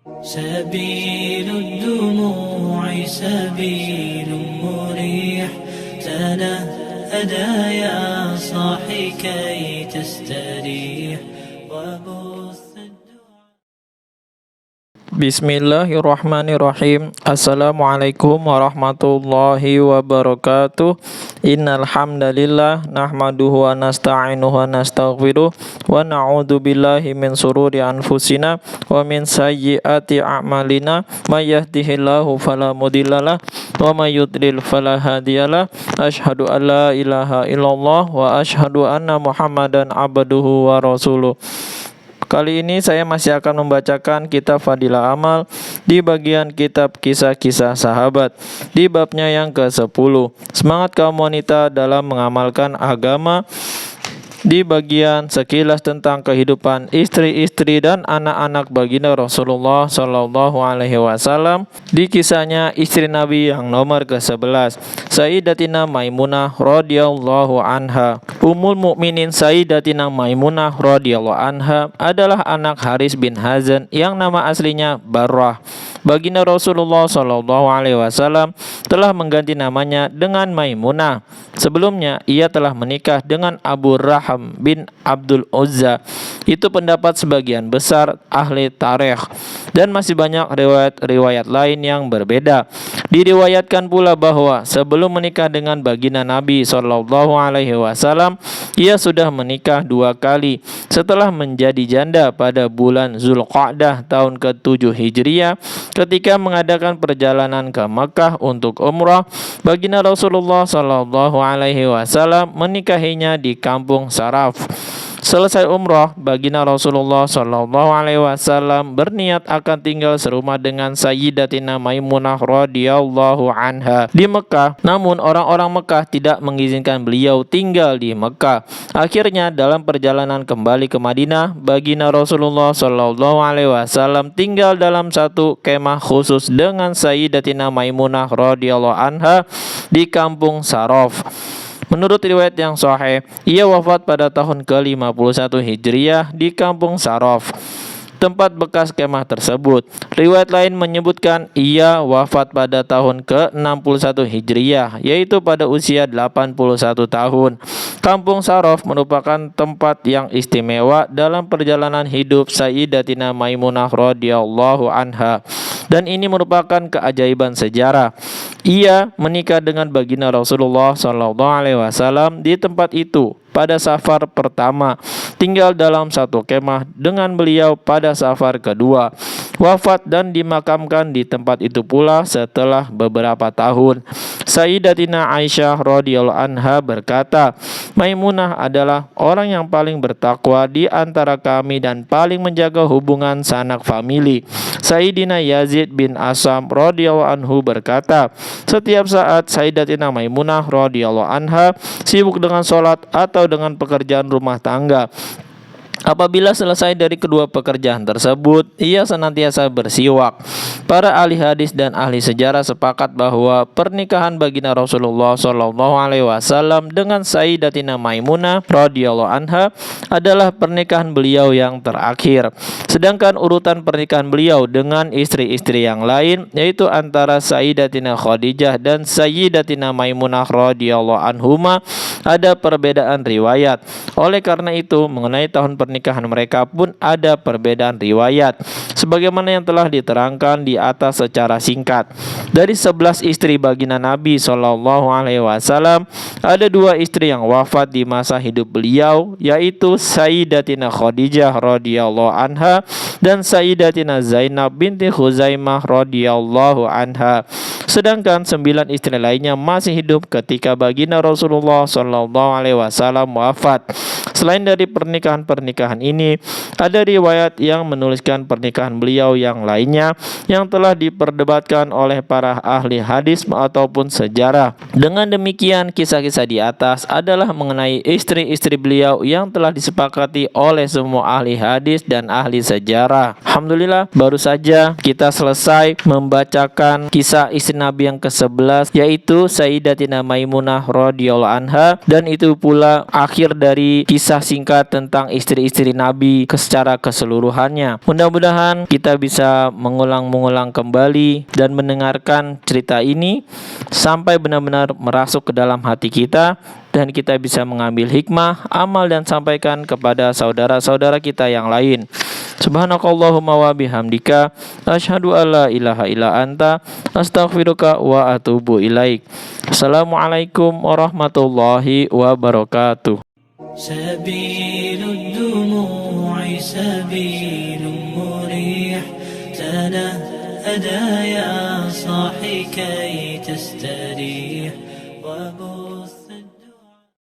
سبيل الدموع سبيل مريح تنهدى يا صاحي كي تستريح Bismillahirrahmanirrahim. Assalamualaikum warahmatullahi wabarakatuh. Innal hamdalillah nahmaduhu wa nasta'inuhu wa nastaghfiruh wa na'udzu billahi min sururi anfusina wa min sayyiati a'malina. May yahdihillahu fala mudhillalah wa may yudlil fala hadiyalah. Asyhadu an la ilaha illallah wa asyhadu anna Muhammadan abduhu wa rasuluh. Kali ini saya masih akan membacakan kitab Fadilah Amal di bagian kitab kisah-kisah sahabat di babnya yang ke-10. Semangat kaum wanita dalam mengamalkan agama di bagian sekilas tentang kehidupan istri-istri dan anak-anak baginda Rasulullah Shallallahu Alaihi Wasallam di kisahnya istri Nabi yang nomor ke-11, Sayyidatina Maimunah radhiyallahu anha. Ummul Mukminin Sayyidatina Maimunah radhiyallahu anha adalah anak Haris bin Hazan yang nama aslinya Barrah. Baginda Rasulullah Shallallahu Alaihi Wasallam telah mengganti namanya dengan Maimunah. Sebelumnya ia telah menikah dengan Abu Raham bin Abdul Uzza. Itu pendapat sebagian besar ahli tarikh, dan masih banyak riwayat-riwayat lain yang berbeda. Diriwayatkan pula bahwa sebelum menikah dengan baginda Nabi Shallallahu Alaihi Wasallam, ia sudah menikah 2 kali. Setelah menjadi janda pada bulan Zulqa'dah tahun ke-7 Hijriah, ketika mengadakan perjalanan ke Makkah untuk umrah, baginda Rasulullah Shallallahu Alaihi Wasallam menikahinya di kampung Saraf. Selesai umrah, baginda Rasulullah Shallallahu Alaihi Wasallam berniat akan tinggal serumah dengan Sayyidatina Maimunah radhiyallahu anha di Mekah. Namun orang-orang Mekah tidak mengizinkan beliau tinggal di Mekah. Akhirnya dalam perjalanan kembali ke Madinah, baginda Rasulullah Shallallahu Alaihi Wasallam tinggal dalam satu kemah khusus dengan Sayyidatina Maimunah radhiyallahu anha di kampung Saraf. Menurut riwayat yang sahih, ia wafat pada tahun ke-51 Hijriah di kampung Saraf, tempat bekas kemah tersebut. Riwayat lain menyebutkan ia wafat pada tahun ke-61 Hijriah, yaitu pada usia 81 tahun. Kampung Saraf merupakan tempat yang istimewa dalam perjalanan hidup Sayyidatina Maimunah radhiyallahu anha, dan ini merupakan keajaiban sejarah. Ia menikah dengan baginda Rasulullah Shallallahu Alaihi Wasallam di tempat itu pada safar pertama, tinggal dalam satu kemah dengan beliau pada safar kedua, wafat dan dimakamkan di tempat itu pula setelah beberapa tahun. Sayyidatina Aisyah radhiyallahu anha berkata, Maimunah adalah orang yang paling bertakwa di antara kami dan paling menjaga hubungan sanak famili. Sayyidina Yazid bin Asam radhiyallahu anhu berkata, setiap saat Sayyidatina Maimunah radhiyallahu anha sibuk dengan sholat atau dengan pekerjaan rumah tangga. Apabila selesai dari kedua pekerjaan tersebut, ia senantiasa bersiwak. Para ahli hadis dan ahli sejarah sepakat bahwa pernikahan baginda Rasulullah Shallallahu Alaihi Wasallam dengan Sayyidatina Maimunah radhiyallahu anha adalah pernikahan beliau yang terakhir. Sedangkan urutan pernikahan beliau dengan istri-istri yang lain, yaitu antara Sayyidatina Khadijah dan Sayyidatina Maimunah radhiyallahu anhuma, ada perbedaan riwayat. Oleh karena itu, mengenai tahun pernikahan mereka pun ada perbedaan riwayat, sebagaimana yang telah diterangkan di atas secara singkat. Dari 11 istri baginda Nabi Shallallahu Alaihi Wasallam, ada 2 istri yang wafat di masa hidup beliau, yaitu Sayyidatina Khadijah radhiyallahu anha dan Sayyidatina Zainab binti Khuzaimah radhiyallahu anha. Sedangkan 9 istri lainnya masih hidup ketika baginda Rasulullah Shallallahu Alaihi Wasallam wafat. Selain dari pernikahan-pernikahan ini, ada riwayat yang menuliskan pernikahan beliau yang lainnya yang telah diperdebatkan oleh para ahli hadis ataupun sejarah. Dengan demikian, kisah-kisah di atas adalah mengenai istri-istri beliau yang telah disepakati oleh semua ahli hadis dan ahli sejarah. Alhamdulillah, baru saja kita selesai membacakan kisah istri Nabi yang ke-11, yaitu Sayyidatina Maimunah radhiyallahu anha, dan itu pula akhir dari kisah singkat tentang istri-istri Nabi secara keseluruhannya. Mudah-mudahan kita bisa mengulang kembali dan mendengarkan cerita ini sampai benar-benar merasuk ke dalam hati kita, dan kita bisa mengambil hikmah, amal, dan sampaikan kepada saudara-saudara kita yang lain. Subhanakallahumma wa bihamdika asyhadu alla ilaha illa anta astaghfiruka wa atubu ilaik. Assalamualaikum warahmatullahi wabarakatuh. سبيل الدموع سبيل مريح تنهدى يا صاحي كي تستريح وبث